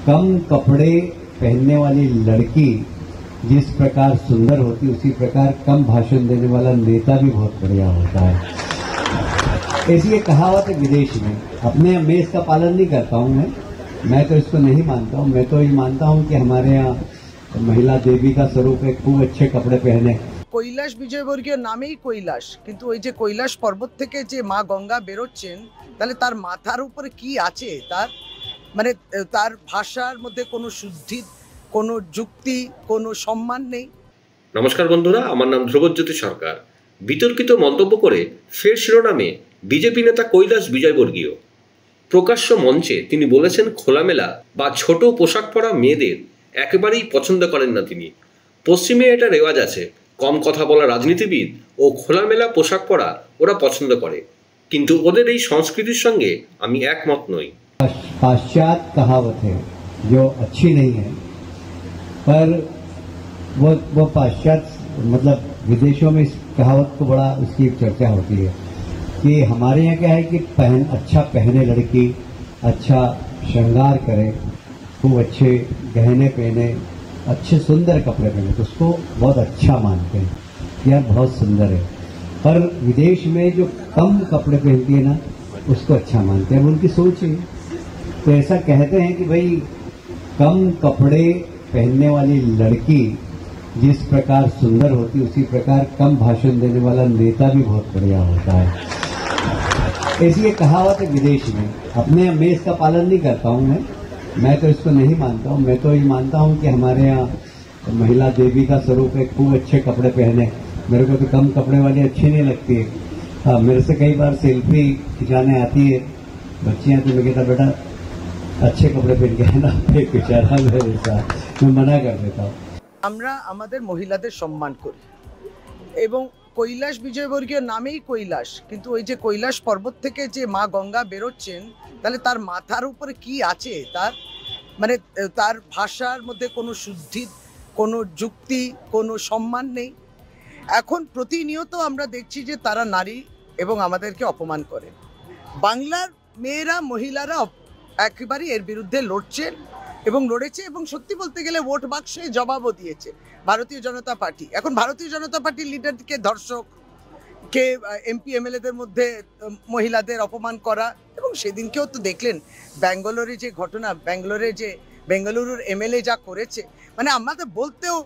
कम कपड़े पहनने वाली लड़की जिस प्रकार सुंदर होती उसी प्रकार कम भाषण देने वाला नेता भी बहुत बढ़िया होता है। ऐसी ये कहावत है विदेश में। अपने में इसका पालन नहीं करता हूं मैं तो इसको नहीं मानता हूं। मैं तो ये मानता हूं कि हमारे यहाँ महिला देवी का स्वरूप है, खूब अच्छे कपड़े पहने। কৈলাস বিজয়বর্গীয় নামেই কৈলাস, কিন্তু ওই যে কৈলাস পর্বত থেকে যে মা গঙ্গা বেরোচ্ছেন, তাহলে তার মাথার উপরে কি আছে? তার মানে তার ভাষার মধ্যে কোনো শুদ্ধি, কোনো যুক্তি, কোনো সম্মান নেই। নমস্কার বন্ধুরা, আমার নাম ধ্রুবজ্যোতি সরকার। বিতর্কিত মন্তব্য করে ফের শিরোনামে বিজেপি নেতা কৈলাস বিজয়বর্গীয়। প্রকাশ্য মঞ্চে তিনি বলেছেন খোলামেলা বা ছোট পোশাক পরা মেয়েদের একেবারেই পছন্দ করেন না তিনি। পশ্চিমে এটা রেওয়াজ আছে, কম কথা বলা রাজনীতিবিদ ও খোলামেলা পোশাক পরা ওরা পছন্দ করে, কিন্তু ওদের এই সংস্কৃতির সঙ্গে আমি একমত নই। पाश्चात्य कहावत है जो अच्छी नहीं है, पर वो पाश्चात्य मतलब विदेशों में इस कहावत को बड़ा उसकी चर्चा होती है कि हमारे यहाँ क्या है कि अच्छा पहने लड़की, अच्छा श्रृंगार करे, खूब अच्छे गहने पहने, अच्छे सुंदर कपड़े पहने तो उसको बहुत अच्छा मानते हैं, यार बहुत सुंदर है। पर विदेश में जो कम कपड़े पहनती है ना उसको अच्छा मानते हैं, उनकी सोच है। तो ऐसा कहते हैं कि भाई कम कपड़े पहनने वाली लड़की जिस प्रकार सुंदर होती उसी प्रकार कम भाषण देने वाला नेता भी बहुत बढ़िया होता है। ऐसी ये कहावत है विदेश में। अपने में इसका पालन नहीं करता हूं मैं तो इसको नहीं मानता हूं। मैं तो ये मानता हूं कि हमारे यहाँ महिला देवी का स्वरूप है, खूब अच्छे कपड़े पहने। मेरे को तो कम कपड़े वाली अच्छी नहीं लगती है। हाँ, मेरे से कई बार सेल्फी खिंचाने आती है बच्चियां, तो मैं कहता बेटा अच्छे कपड़े पहन के आना, बेचारा मेरे साथ, मैं मना कर देता हूँ। আমরা আমাদের মহিলাদের সম্মান করি এবং কৈলাস বিজয়বর্গীয় নামেই কৈলাস, কিন্তু ওই যে কৈলাস পর্বত থেকে যে মা গঙ্গা বেরোচ্ছেন, তাহলে তার মাথার উপরে কি আছে? তার মানে তার ভাষার মধ্যে কোনো শুদ্ধি, কোনো যুক্তি, কোনো সম্মান নেই। এখন প্রতিনিয়ত আমরা দেখছি যে তারা নারী এবং আমাদেরকে অপমান করে। বাংলার মেয়েরা, মহিলারা একেবারে এর বিরুদ্ধে লড়ছেন এবং লড়েছে, এবং সত্যি বলতে গেলে ভোট বাক্সে জবাবও দিয়েছে ভারতীয় জনতা পার্টি। এখন ভারতীয় জনতা পার্টির লিডারকে ধর্ষক, কে এমপি এমএলএদের মধ্যে মহিলাদের অপমান করা, এবং সেদিনকেও তো দেখলেন ব্যাঙ্গালোরে যে ঘটনা, বেঙ্গালুরুর এমএলএ যা করেছে, মানে আমাদের বলতেও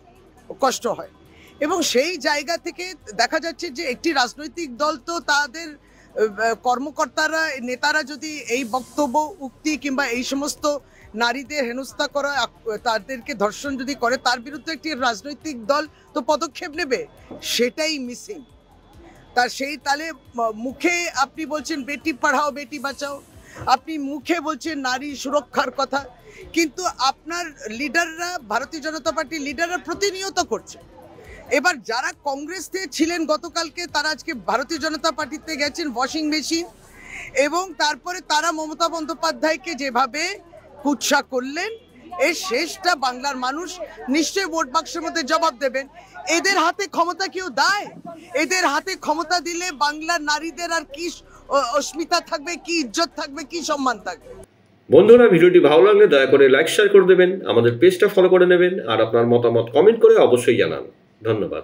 কষ্ট হয়। এবং সেই জায়গা থেকে দেখা যাচ্ছে যে একটি রাজনৈতিক দল তো তাদের কর্মকর্তারা, নেতারা যদি এই বক্তব্য, উক্তি কিংবা এই সমস্ত নারীদের হেনস্থা করা, তাদেরকে ধর্ষণ যদি করে, তার বিরুদ্ধে একটি রাজনৈতিক দল তো পদক্ষেপ নেবে, সেটাই মিসিং। তার সেই তালে মুখে আপনি বলছেন বেটি পড়াও বেটি বাঁচাও, আপনি মুখে বলছেন নারী সুরক্ষার কথা, কিন্তু আপনার লিডাররা, ভারতীয় জনতা পার্টির লিডাররা প্রতিনিয়ত করছে। এবার যারা কংগ্রেসে ছিলেন গতকালকে, তারা আজকে ভারতীয় জনতা পার্টিতে গেছেন ওয়াশিং মেশিন, এবং তারপরে তারা মমতা বন্দ্যোপাধ্যায়কে যেভাবে কুৎসা করলেন, এর শেষটা বাংলার মানুষ নিশ্চয়ই ভোট বাক্সের মধ্যে জবাব দেবেন। এদের হাতে ক্ষমতা কেউ দেয়? এদের হাতে ক্ষমতা দিলে বাংলার নারীদের আর কি অস্মিতা থাকবে, কি ইজ্জত থাকবে, কি সম্মান থাকবে? বন্ধুরা, ভিডিওটি ভালো লাগলে দয়া করে লাইক শেয়ার করে দেবেন, আমাদের পেজটা ফলো করে নেবেন, আর আপনার মতামত কমেন্ট করে অবশ্যই জানান। ধন্যবাদ।